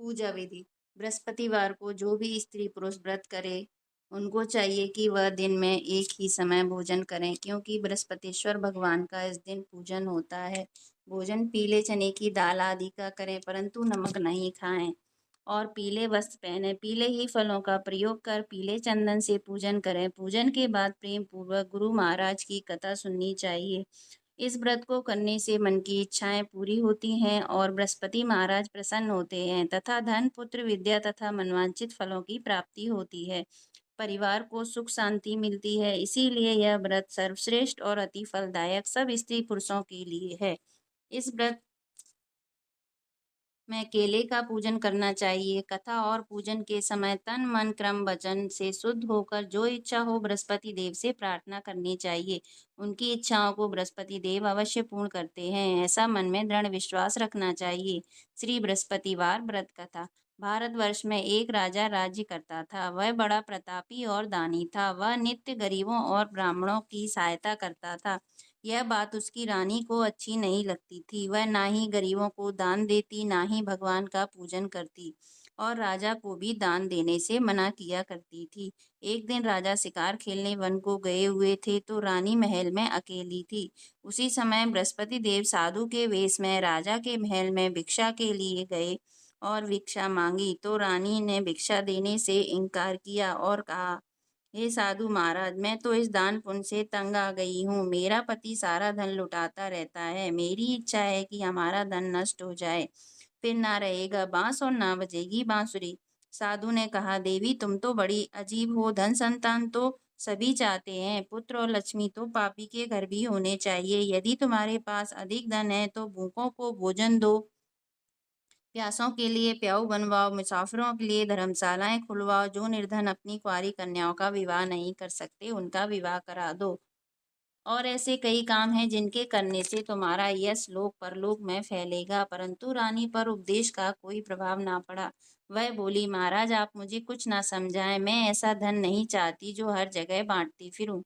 पूजा विधि। बृहस्पतिवार को जो भी स्त्री पुरुष व्रत करे, उनको चाहिए कि वह दिन में एक ही समय भोजन करें, क्योंकि बृहस्पतिश्वर भगवान का इस दिन पूजन होता है। भोजन पीले चने की दाल आदि का करें, परंतु नमक नहीं खाएं। और पीले वस्त्र पहने, पीले ही फलों का प्रयोग कर पीले चंदन से पूजन करें। पूजन के बाद प्रेम पूर्वक गुरु महाराज की कथा सुननी चाहिए। इस व्रत को करने से मन की इच्छाएं पूरी होती हैं और बृहस्पति महाराज प्रसन्न होते हैं तथा धन पुत्र विद्या तथा मनवांचित फलों की प्राप्ति होती है। परिवार को सुख शांति मिलती है। इसीलिए यह व्रत सर्वश्रेष्ठ और अति फलदायक सब स्त्री पुरुषों के लिए है। इस व्रत में केले का पूजन करना चाहिए। कथा और पूजन के समय तन मन क्रम वचन से शुद्ध होकर जो इच्छा हो बृहस्पति देव से प्रार्थना करनी चाहिए। उनकी इच्छाओं को बृहस्पति देव अवश्य पूर्ण करते हैं, ऐसा मन में दृढ़ विश्वास रखना चाहिए। श्री बृहस्पतिवार व्रत कथा। भारतवर्ष में एक राजा राज्य करता था। वह बड़ा प्रतापी और दानी था। वह नित्य गरीबों और ब्राह्मणों की सहायता करता था। यह बात उसकी रानी को अच्छी नहीं लगती थी। वह ना ही गरीबों को दान देती, ना ही भगवान का पूजन करती, और राजा को भी दान देने से मना किया करती थी। एक दिन राजा शिकार खेलने वन को गए हुए थे, तो रानी महल में अकेली थी। उसी समय बृहस्पति देव साधु के वेश में राजा के महल में भिक्षा के लिए गए और भिक्षा मांगी, तो रानी ने भिक्षा देने से इनकार किया और कहा, हे साधु महाराज, मैं तो इस दान पुण्य से तंग आ गई हूँ। मेरा पति सारा धन लुटाता रहता है। मेरी इच्छा है कि हमारा धन नष्ट हो जाए, फिर ना रहेगा बांस और ना बजेगी बांसुरी। साधु ने कहा, देवी तुम तो बड़ी अजीब हो। धन संतान तो सभी चाहते हैं, पुत्र और लक्ष्मी तो पापी के घर भी होने चाहिए। यदि तुम्हारे पास अधिक धन है तो भूखों को भोजन दो, प्यासों के लिए प्याऊ बनवाओ, मुसाफिरों के लिए धर्मशालाएं खुलवाओ। जो निर्धन अपनी कुंवारी कन्याओं का विवाह नहीं कर सकते, उनका विवाह करा दो। और ऐसे कई काम हैं जिनके करने से तुम्हारा यश लोक परलोक में फैलेगा। परंतु रानी पर उपदेश का कोई प्रभाव ना पड़ा। वह बोली, महाराज आप मुझे कुछ ना समझाएं। मैं ऐसा धन नहीं चाहती जो हर जगह बांटती फिरूं।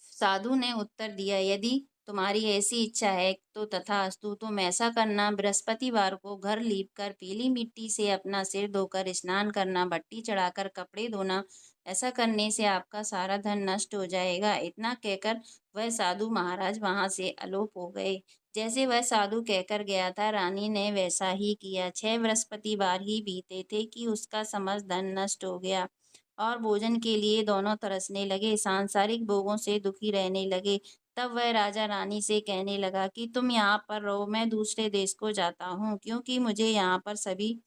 साधु ने उत्तर दिया, यदि तुम्हारी ऐसी इच्छा है तो तथास्तु। तुम ऐसा करना, बृहस्पतिवार को घर लीप कर पीली मिट्टी से अपना सिर धोकर स्नान करना, भट्टी चढ़ाकर कपड़े धोना। ऐसा करने से आपका सारा धन नष्ट हो जाएगा। इतना कहकर वह साधु महाराज वहां से अलोप हो गए। जैसे वह साधु कहकर गया था, रानी ने वैसा ही किया। 6 बृहस्पतिवार ही बीते थे कि उसका समस्त धन नष्ट हो गया और भोजन के लिए दोनों तरसने लगे, सांसारिक भोगों से दुखी रहने लगे। तब वह राजा रानी से कहने लगा कि तुम यहाँ पर रहो, मैं दूसरे देश को जाता हूँ, क्योंकि मुझे यहाँ पर सभी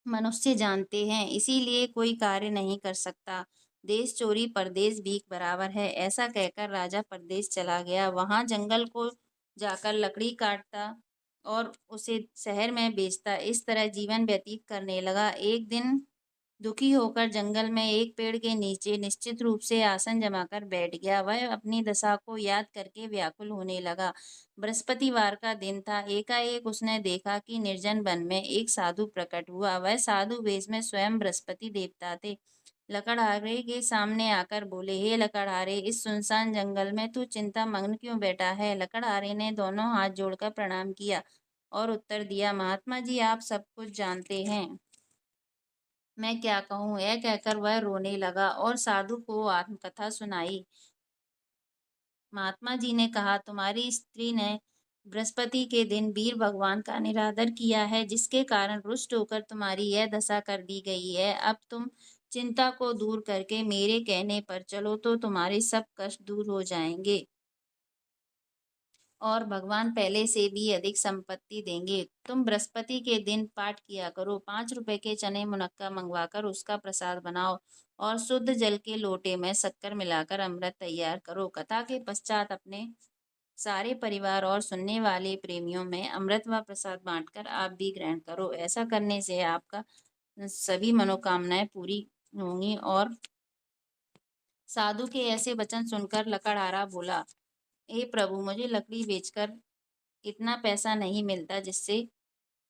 मनुष्य जानते हैं, इसीलिए कोई कार्य नहीं कर सकता। देश चोरी परदेश भीख बराबर है। ऐसा कहकर राजा परदेश चला गया। वहां जंगल को जाकर लकड़ी काटता और उसे शहर में बेचता। इस तरह जीवन व्यतीत करने लगा। एक दिन दुखी होकर जंगल में एक पेड़ के नीचे निश्चित रूप से आसन जमाकर बैठ गया। वह अपनी दशा को याद करके व्याकुल होने लगा। बृहस्पतिवार का दिन था। एकाएक उसने देखा कि निर्जन वन में एक साधु प्रकट हुआ। वह साधु वेश में स्वयं बृहस्पति देवता थे। लकड़हारे के सामने आकर बोले, हे लकड़हारे, इस सुनसान जंगल में तू चिंता मग्न क्यों बैठा है? लकड़हारे ने दोनों हाथ जोड़कर प्रणाम किया और उत्तर दिया, महात्मा जी आप सब कुछ जानते हैं, मैं क्या कहूँ। यह कहकर वह रोने लगा और साधु को आत्मकथा सुनाई। महात्मा जी ने कहा, तुम्हारी स्त्री ने बृहस्पति के दिन वीर भगवान का निरादर किया है, जिसके कारण रुष्ट होकर तुम्हारी यह दशा कर दी गई है। अब तुम चिंता को दूर करके मेरे कहने पर चलो तो तुम्हारे सब कष्ट दूर हो जाएंगे और भगवान पहले से भी अधिक संपत्ति देंगे। तुम बृहस्पति के दिन पाठ किया करो। 5 रुपए के चने मुनक्का मंगवाकर उसका प्रसाद बनाओ और शुद्ध जल के लोटे में शक्कर मिलाकर अमृत तैयार करो। कथा के पश्चात अपने सारे परिवार और सुनने वाले प्रेमियों में अमृत व प्रसाद बांटकर आप भी ग्रहण करो। ऐसा करने से आपका सभी मनोकामनाएं पूरी होंगी। और साधु के ऐसे वचन सुनकर लकड़हारा बोला, हे प्रभु, मुझे लकड़ी बेचकर इतना पैसा नहीं मिलता जिससे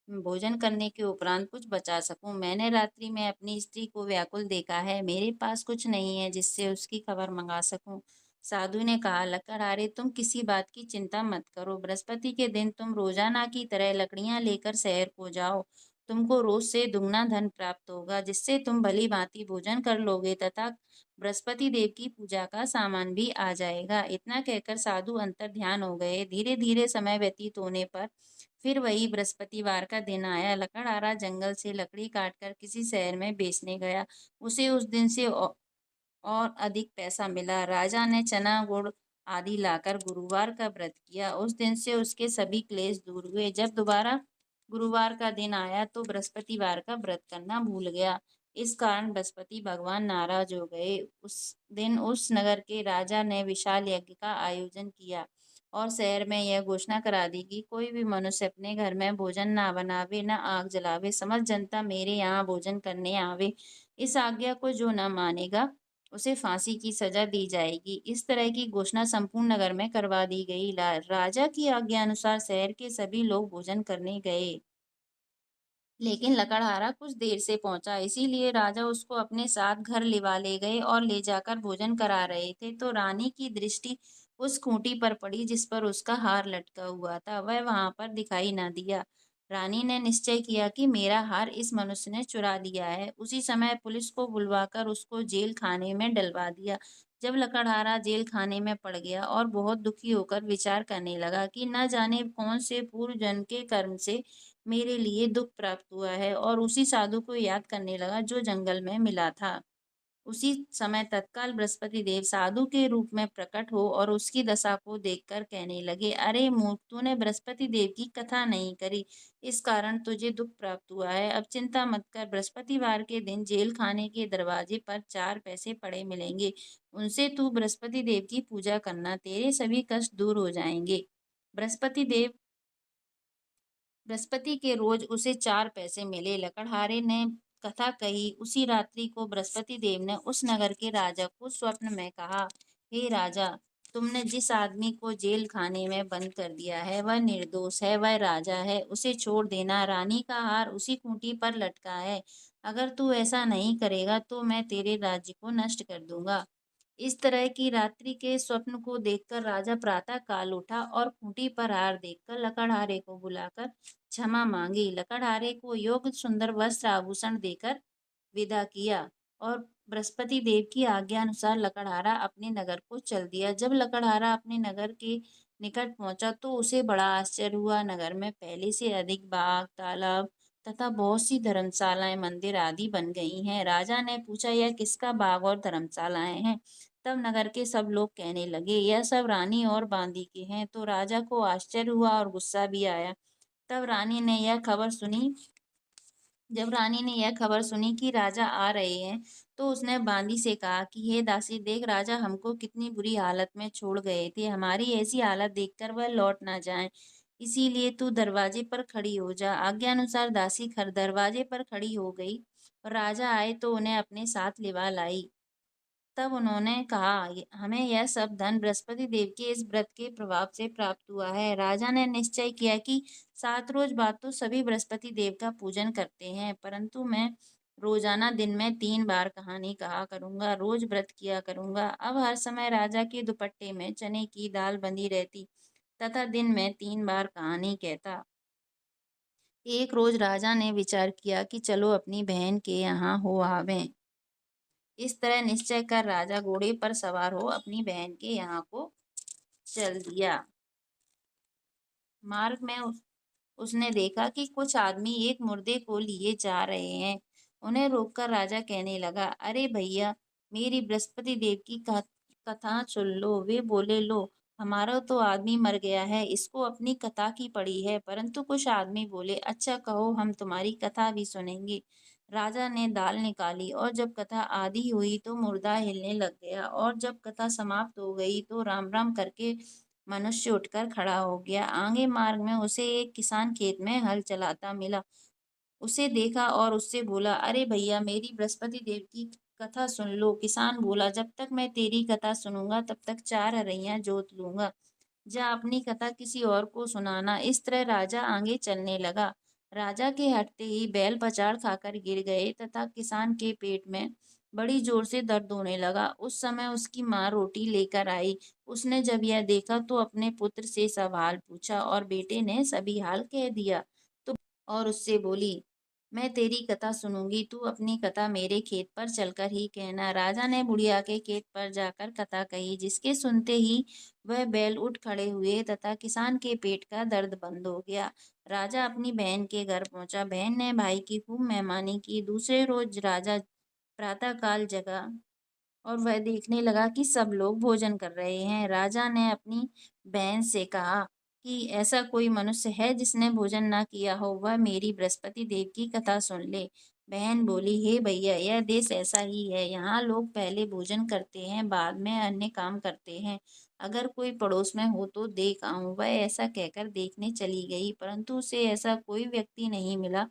भोजन करने के उपरांत कुछ बचा सकूं। मैंने रात्रि में अपनी स्त्री को व्याकुल देखा है। मेरे पास कुछ नहीं है जिससे उसकी खबर मंगा सकूं। साधु ने कहा, लकड़हारे, तुम किसी बात की चिंता मत करो। बृहस्पति के दिन तुम रोजाना की तरह लकड़ियां लेकर शहर को जाओ। तुमको रोज से दुगना धन प्राप्त होगा, जिससे तुम भली भांति भोजन कर लोगे तथा बृहस्पति देव की पूजा का सामान भी आ जाएगा। इतना कहकर साधु अंतर ध्यान हो गए। धीरे धीरे समय व्यतीत होने पर फिर वही बृहस्पतिवार का दिन आया। लकड़हारा जंगल से लकड़ी काटकर किसी शहर में बेचने गया। उसे उस दिन से और अधिक पैसा मिला। राजा ने चना गुड़ आदि लाकर गुरुवार का व्रत किया। उस दिन से उसके सभी क्लेश दूर हुए। जब दोबारा गुरुवार का दिन आया तो बृहस्पतिवार का व्रत करना भूल गया। इस कारण बृहस्पति भगवान नाराज हो गए। उस दिन उस नगर के राजा ने विशाल यज्ञ का आयोजन किया और शहर में यह घोषणा करा दी कि कोई भी मनुष्य अपने घर में भोजन ना बनावे, न आग जलावे। समस्त जनता मेरे यहाँ भोजन करने आवे। इस आज्ञा को जो न मानेगा उसे फांसी की सजा दी जाएगी। इस तरह की घोषणा संपूर्ण नगर में करवा दी गई। राजा की आज्ञा अनुसार शहर के सभी लोग भोजन करने गए, लेकिन लकड़हारा कुछ देर से पहुंचा, इसीलिए राजा उसको अपने साथ घर लिवा ले गए और ले जाकर भोजन करा रहे थे तो रानी की दृष्टि उस खूंटी पर पड़ी जिस पर उसका हार लटका हुआ था। वह वहां पर दिखाई न दिया। रानी ने निश्चय किया कि मेरा हार इस मनुष्य ने चुरा लिया है। उसी समय पुलिस को बुलवाकर उसको जेल खाने में डलवा दिया। जब लकड़हारा जेल खाने में पड़ गया और बहुत दुखी होकर विचार करने लगा कि न जाने कौन से पूर्व जन्म के कर्म से मेरे लिए दुख प्राप्त हुआ है, और उसी साधु को याद करने लगा जो जंगल में मिला था। उसी समय तत्काल बृहस्पति देव साधु के रूप में प्रकट हो और उसकी दशा को देखकर कहने लगे, अरे मूर्ख, तूने बृहस्पति देव की कथा नहीं करी, इस कारण तुझे दुख प्राप्त हुआ है। अब चिंता मत कर, बृहस्पतिवार के दिन जेल खाने के दरवाजे पर 4 पैसे पड़े मिलेंगे। उनसे तू बृहस्पति देव की पूजा करना, तेरे सभी कष्ट दूर हो जाएंगे। बृहस्पति देव बृहस्पति के रोज उसे 4 पैसे मिले। लकड़हारे ने कथा कही। उसी रात्रि को बृहस्पति देव ने उस नगर के राजा को स्वप्न में कहा, हे राजा, तुमने जिस आदमी को जेल खाने में बंद कर दिया है वह निर्दोष है, वह राजा है, उसे छोड़ देना। रानी का हार उसी खूंटी पर लटका है। अगर तू ऐसा नहीं करेगा तो मैं तेरे राज्य को नष्ट कर दूंगा। इस तरह की रात्रि के स्वप्न को देखकर राजा प्रातः काल उठा और खूंटी पर हार देखकर लकड़हारे को बुलाकर क्षमा मांगी। लकड़हारे को योग्य सुंदर वस्त्र आभूषण देकर विदा किया और बृहस्पति देव की आज्ञा अनुसार लकड़हारा अपने नगर को चल दिया। जब लकड़हारा अपने नगर के निकट पहुंचा तो उसे बड़ा आश्चर्य हुआ। नगर में पहले से अधिक बाग, तालाब तथा बहुत सी धर्मशालाएं, मंदिर आदि बन गई हैं। राजा ने पूछा, यह किसका बाग और धर्मशालाएं हैं? तब नगर के सब लोग कहने लगे, यह सब रानी और बांदी के हैं। तो राजा को आश्चर्य हुआ और गुस्सा भी आया। तब रानी ने यह खबर सुनी जब रानी ने यह खबर सुनी कि राजा आ रहे हैं तो उसने बांदी से कहा कि हे दासी, देख, राजा हमको कितनी बुरी हालत में छोड़ गए थे। हमारी ऐसी हालत देखकर वह लौट ना जाए, इसीलिए तू दरवाजे पर खड़ी हो जा। आज्ञा अनुसार दासी खर दरवाजे पर खड़ी हो गई और राजा आए तो उन्हें अपने साथ लिवा लाई। तब उन्होंने कहा, हमें यह सब धन बृहस्पति देव के इस व्रत के प्रभाव से प्राप्त हुआ है। राजा ने निश्चय किया कि 7 रोज बाद तो सभी बृहस्पति देव का पूजन करते हैं, परंतु मैं रोजाना दिन में 3 बार कहानी कहा करूंगा, रोज व्रत किया करूंगा। अब हर समय राजा के दुपट्टे में चने की दाल बंधी रहती तथा दिन में 3 बार कहानी कहता। एक रोज राजा ने विचार किया कि चलो अपनी बहन के यहाँ हो आवें। इस तरह निश्चय कर राजा घोड़े पर सवार हो अपनी बहन के यहाँ को चल दिया। मार्ग में उसने देखा कि कुछ आदमी एक मुर्दे को लिए जा रहे हैं। उन्हें रोककर राजा कहने लगा, अरे भैया, मेरी बृहस्पति देव की कथा सुन लो। वे बोले, लो, हमारा तो आदमी मर गया है, इसको अपनी कथा की पड़ी है। परंतु कुछ आदमी बोले, अच्छा, कहो, हम तुम्हारी कथा भी सुनेंगे। राजा ने दाल निकाली और जब कथा आधी हुई तो मुर्दा हिलने लग गया, और जब कथा समाप्त हो गई तो राम राम करके मनुष्य उठकर खड़ा हो गया। आगे मार्ग में उसे एक किसान खेत में हल चलाता मिला। उसे देखा और उससे बोला, अरे भैया, मेरी बृहस्पति देव की कथा सुन लो। किसान बोला, जब तक मैं तेरी कथा सुनूंगा तब तक 4 हरैया जोत लूंगा। जा अपनी कथा किसी और को सुनाना। इस तरह राजा आगे चलने लगा। राजा के हटते ही बैल पचाड़ खाकर गिर गए तथा किसान के पेट में बड़ी जोर से दर्द होने लगा। उस समय उसकी माँ रोटी लेकर आई। उसने जब यह देखा तो अपने पुत्र से सब हाल पूछा और बेटे ने सभी हाल कह दिया। तो और उससे बोली, मैं तेरी कथा सुनूंगी, तू अपनी कथा मेरे खेत पर चलकर ही कहना। राजा ने बुढ़िया के खेत पर जाकर कथा कही, जिसके सुनते ही वह बैल उठ खड़े हुए तथा किसान के पेट का दर्द बंद हो गया। राजा अपनी बहन के घर पहुंचा। बहन ने भाई की खूब मेहमानी की। दूसरे रोज राजा प्रातःकाल जगा और वह देखने लगा कि सब लोग भोजन कर रहे हैं। राजा ने अपनी बहन से कहा कि ऐसा कोई मनुष्य है जिसने भोजन ना किया हो, वह मेरी बृहस्पति देव की कथा सुन ले। बहन बोली, हे भैया, यह देश ऐसा ही है। यहाँ लोग पहले भोजन करते हैं, बाद में अन्य काम करते हैं। अगर कोई पड़ोस में हो तो देख आऊं। वह ऐसा कहकर देखने चली गई, परंतु उसे ऐसा कोई व्यक्ति नहीं मिला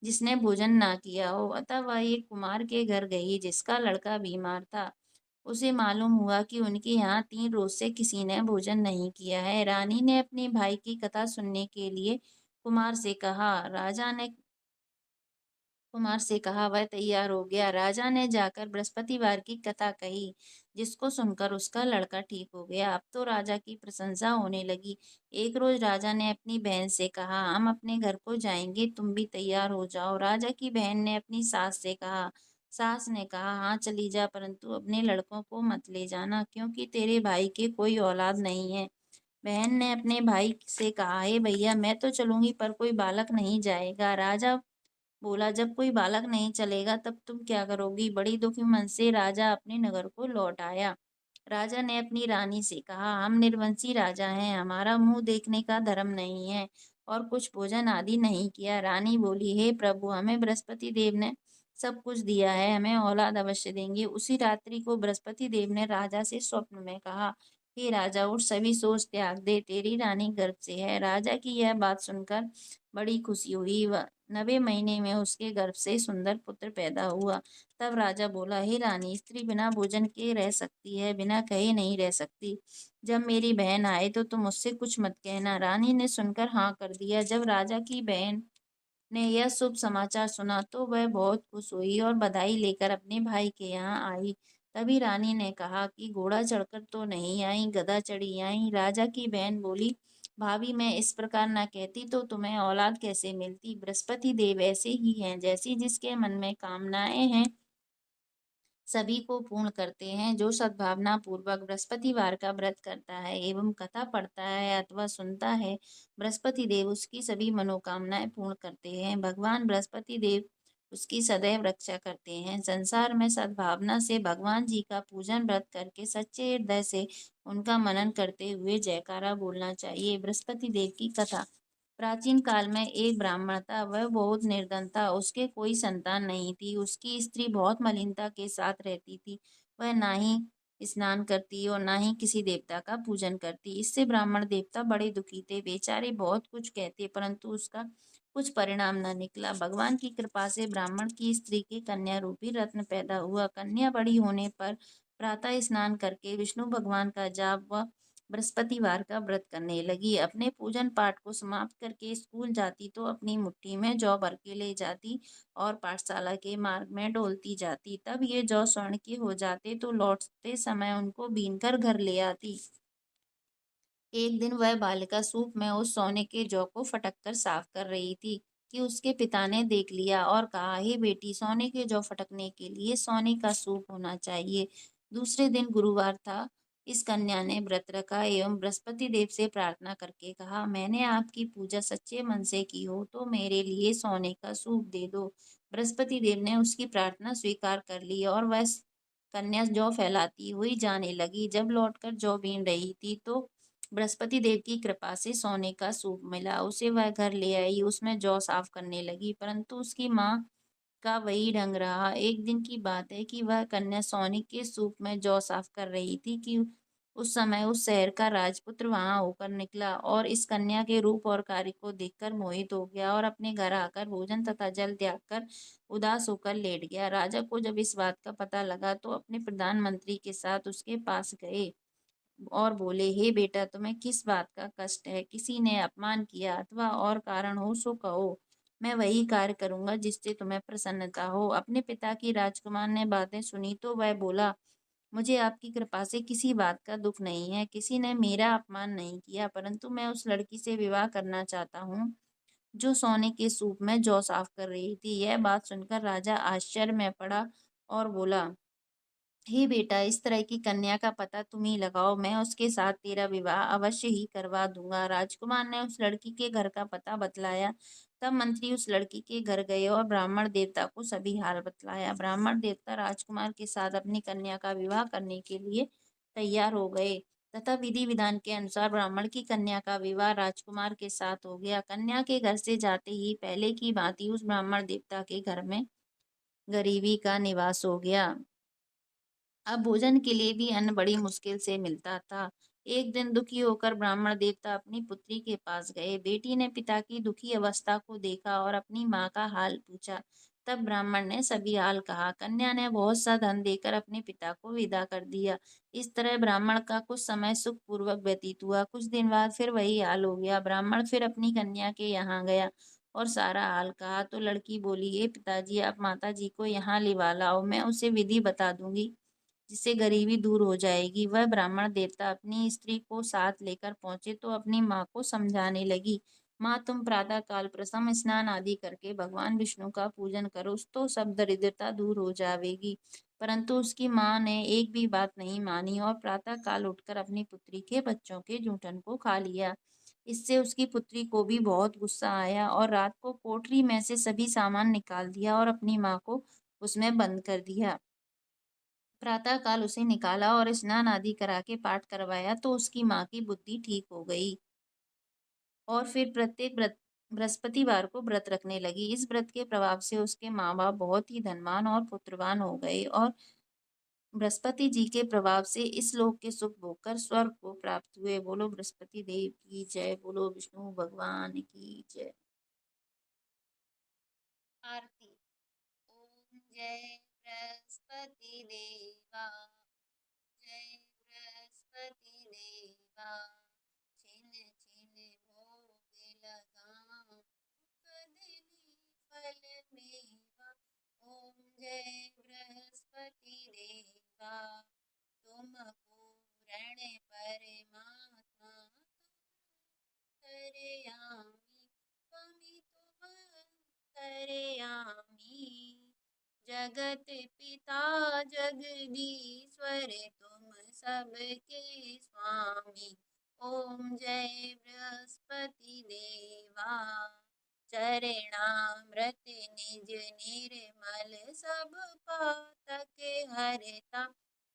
जिसने भोजन ना किया हो। अतः वह एक कुमार के घर गई जिसका लड़का बीमार था। उसे मालूम हुआ कि उनके यहाँ 3 रोज से किसी ने भोजन नहीं किया है। रानी ने अपने भाई की कथा सुनने के लिए कुमार से कहा। राजा ने कुमार से कहा। वह तैयार हो गया। राजा ने जाकर बृहस्पतिवार की कथा कही, जिसको सुनकर उसका लड़का ठीक हो गया। अब तो राजा की प्रशंसा होने लगी। एक रोज राजा ने अपनी बहन से कहा, हम अपने घर को जाएंगे, तुम भी तैयार हो जाओ। राजा की बहन ने अपनी सास से कहा। सास ने कहा, हाँ चली जा, परंतु अपने लड़कों को मत ले जाना, क्योंकि तेरे भाई के कोई औलाद नहीं है। बहन ने अपने भाई से कहा, हे भैया, मैं तो चलूंगी, पर कोई बालक नहीं जाएगा। राजा बोला, जब कोई बालक नहीं चलेगा तब तुम क्या करोगी? बड़ी दुखी मन से राजा अपने नगर को लौट आया। राजा ने अपनी रानी से कहा, हम निर्वंशी राजा हैं, हमारा मुंह देखने का धर्म नहीं है और कुछ भोजन आदि नहीं किया। रानी बोली, हे प्रभु, हमें बृहस्पति देव ने सब कुछ दिया है, हमें औलाद अवश्य देंगे। उसी रात्रि को बृहस्पति देव ने राजा से स्वप्न में कहा, हे राजा, उठ, सभी सोच त्याग दे, तेरी रानी गर्भ से है। राजा की यह बात सुनकर बड़ी खुशी हुई। 9वें महीने में उसके गर्भ से सुंदर पुत्र पैदा हुआ। तब राजा बोला, हे रानी, स्त्री बिना भोजन के रह सकती है, बिना कहे नहीं रह सकती। जब मेरी बहन आए तो तुम उससे कुछ मत कहना। रानी ने सुनकर हाँ कर दिया। जब राजा की बहन ने यह शुभ समाचार सुना तो वह बहुत खुश हुई और बधाई लेकर अपने भाई के यहाँ आई। तभी रानी ने कहा कि घोड़ा चढ़कर तो नहीं आई, गधा चढ़ी आई। राजा की बहन बोली, भाभी, मैं इस प्रकार ना कहती तो तुम्हें औलाद कैसे मिलती? बृहस्पति देव ऐसे ही हैं, जैसी जिसके मन में कामनाएं हैं सभी को पूर्ण करते हैं। जो सद्भावना पूर्वक बृहस्पतिवार का व्रत करता है एवं कथा पढ़ता है अथवा सुनता है, बृहस्पति देव उसकी सभी मनोकामनाएं पूर्ण करते हैं। भगवान बृहस्पति देव उसकी सदैव रक्षा करते हैं। संसार में सद्भावना से भगवान जी का पूजन व्रत करके सच्चे हृदय से उनका मनन करते हुए जयकारा बोलना चाहिए। बृहस्पति देव की कथा। प्राचीन काल में एक ब्राह्मण था। वह बहुत निर्धन था। उसके कोई संतान नहीं थी। उसकी स्त्री बहुत मलिनता के साथ रहती थी। वह ना ही स्नान करती और ना ही किसी देवता का पूजन करती। इससे ब्राह्मण देवता बड़े दुखी थे। बेचारे बहुत कुछ कहते, परंतु उसका कुछ परिणाम न निकला। भगवान की कृपा से ब्राह्मण की स्त्री के कन्या रूपी रत्न पैदा हुआ। कन्या बड़ी होने पर प्रातः स्नान करके विष्णु भगवान का जाप व बृहस्पतिवार का व्रत करने लगी। अपने पूजन पाठ को समाप्त करके स्कूल जाती तो अपनी मुट्ठी में जौ भर के ले जाती और पाठशाला के मार्ग में डोलती जाती। तब ये जौ स्वर्ण के हो जाते तो लौटते समय उनको बीनकर घर ले आती। एक दिन वह बालिका सूप में उस सोने के जौ को फटक कर साफ कर रही थी कि उसके पिता ने देख लिया और कहा, हे बेटी, सोने के जौ फटकने के लिए सोने का सूप होना चाहिए। दूसरे दिन गुरुवार था। इस कन्या ने व्रत रखा एवं बृहस्पति देव से प्रार्थना करके कहा, मैंने आपकी पूजा सच्चे मन से की हो तो मेरे लिए सोने का सूप दे दो। बृहस्पति देव ने उसकी प्रार्थना स्वीकार कर ली और वह कन्या जौ फैलाती हुई जाने लगी। जब लौटकर जौ बीन रही थी तो बृहस्पति देव की कृपा से सोने का सूप मिला। उसे वह घर ले आई, उसमें जौ साफ करने लगी, परंतु उसकी माँ का वही ढंग रहा। एक दिन की बात है कि वह कन्या सोने के सूप में जौ साफ कर रही थी कि उस समय उस शहर का राजपुत्र वहां होकर निकला और इस कन्या के रूप और कार्य को देखकर मोहित हो गया और अपने घर आकर भोजन तथा जल त्याग कर उदास होकर लेट गया। राजा को जब इस बात का पता लगा तो अपने प्रधानमंत्री के साथ उसके पास गए और बोले, हे बेटा, तुम्हें किस बात का कष्ट है? किसी ने अपमान किया अथवा और कारण हो सो कहो। मैं वही कार्य करूँगा जिससे तुम्हें प्रसन्नता हो। अपने पिता की राजकुमार ने बातें सुनी तो वह बोला, मुझे आपकी कृपा से किसी बात का दुःख नहीं है। किसी ने मेरा अपमान नहीं किया, परंतु मैं उस लड़की से विवाह करना चाहता हूँ, जो सोने के सूप में जौ साफ कर रही थी। यह बात सुनकर राजा आश्चर्य में पड़ा और बोला, हे बेटा, इस तरह की कन्या का पता तुम ही लगाओ, मैं उसके साथ तेरा विवाह अवश्य ही करवा दूंगा। राजकुमार ने उस लड़की के घर का पता बतलाया। तब मंत्री उस लड़की के घर गए और ब्राह्मण देवता को सभी हाल बतलाया। ब्राह्मण देवता राजकुमार के साथ अपनी कन्या का विवाह करने के लिए तैयार हो गए तथा विधि विधान के अनुसार ब्राह्मण की कन्या का विवाह राजकुमार के साथ हो गया। कन्या के घर से जाते ही पहले की भांति उस ब्राह्मण देवता के घर में गरीबी का निवास हो गया। अब भोजन के लिए भी अन्न बड़ी मुश्किल से मिलता था। एक दिन दुखी होकर ब्राह्मण देवता अपनी पुत्री के पास गए। बेटी ने पिता की दुखी अवस्था को देखा और अपनी माँ का हाल पूछा। तब ब्राह्मण ने सभी हाल कहा। कन्या ने बहुत सा धन देकर अपने पिता को विदा कर दिया। इस तरह ब्राह्मण का कुछ समय सुख पूर्वक व्यतीत हुआ। कुछ दिन बाद फिर वही हाल हो गया। ब्राह्मण फिर अपनी कन्या के यहाँ गया और सारा हाल कहा तो लड़की बोली, हे पिताजी, आप माता जी को यहाँ लिवा लाओ, मैं उसे विधि बता दूंगी जिससे गरीबी दूर हो जाएगी। वह ब्राह्मण देवता अपनी स्त्री को साथ लेकर पहुंचे तो अपनी माँ को समझाने लगी, माँ, तुम प्रातः काल प्रथम स्नान आदि करके भगवान विष्णु का पूजन करो तो सब दरिद्रता दूर हो जाएगी। परंतु उसकी माँ ने एक भी बात नहीं मानी और प्रातः काल उठकर अपनी पुत्री के बच्चों के जूठन को खा लिया। इससे उसकी पुत्री को भी बहुत गुस्सा आया और रात को कोठरी में से सभी सामान निकाल दिया और अपनी माँ को उसमें बंद कर दिया। प्रातःकाल उसे निकाला और स्नान आदि करा के पाठ करवाया तो उसकी माँ की बुद्धि ठीक हो गई और फिर प्रत्येक बृहस्पतिवार को व्रत रखने लगी। इस व्रत के प्रभाव से उसके माँ बाप बहुत ही धनवान और पुत्रवान हो गए और बृहस्पति जी के प्रभाव से इस लोक के सुख भोगकर स्वर्ग को प्राप्त हुए। बोलो बृहस्पति देव की जय, बोलो विष्णु भगवान की जय। आरती। ओम जय बृहस्पति देवा, जय बृहस्पति देवा, छिन छिन भोग लगाऊं कदली फल मेवा। ओम जय बृहस्पति देवा, तुम पूर्ण परमात्मा, अंतर्यामी, स्वामी तुम अंतर्यामी, जगत पिता जगदीश्वर तुम सबके स्वामी। ओम जय बृहस्पति देवा, चरणामृत निज निर्मल सब पातक हरता,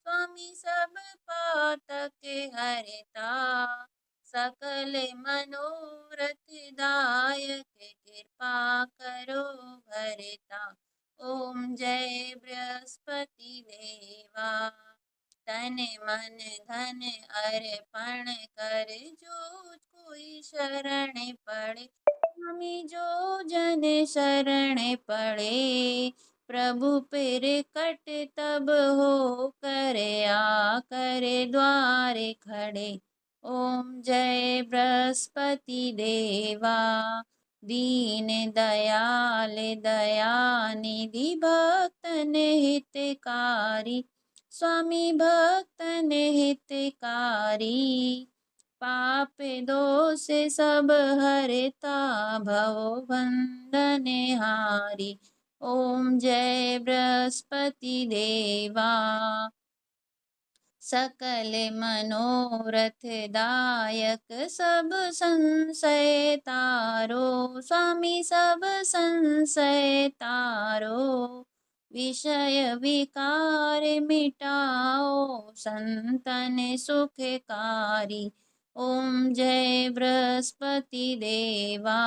स्वामी सब पातक हरता, सकल मनोरथ दायक कृपा करो भरता। ओम जय बृहस्पति देवा, तन मन धन अर्पण कर जो कोई शरण पड़े, स्वामी जो जन शरण पड़े, प्रभु पिर कट तब हो करे आ करे द्वारे खड़े। ओम जय बृहस्पति देवा, दीन दयाल दयानिधि भक्तन हितकारी, स्वामी भक्तन हितकारी, पाप दोष सब हरता भव बंधन हारी। ओम जय बृहस्पति देवा, सकल मनोरथ दायक सब संशय तारो, स्वामी सब संशय तारो, विषय विकार मिटाओ संतन सुखकारी। ओम जय बृहस्पति देवा,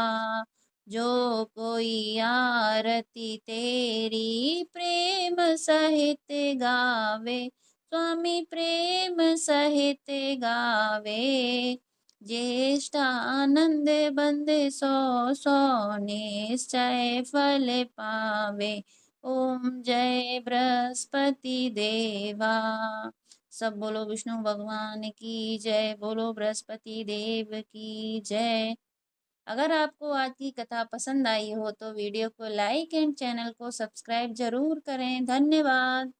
जो कोई आरती तेरी प्रेम सहित गावे, स्वामी प्रेम सहित गावे, ज्येष्ठ आनंद बंद सो सो निश्चय फल पावे। ओम जय बृहस्पति देवा। सब बोलो विष्णु भगवान की जय, बोलो बृहस्पति देव की जय। अगर आपको आज की कथा पसंद आई हो तो वीडियो को लाइक एंड चैनल को सब्सक्राइब ज़रूर करें। धन्यवाद।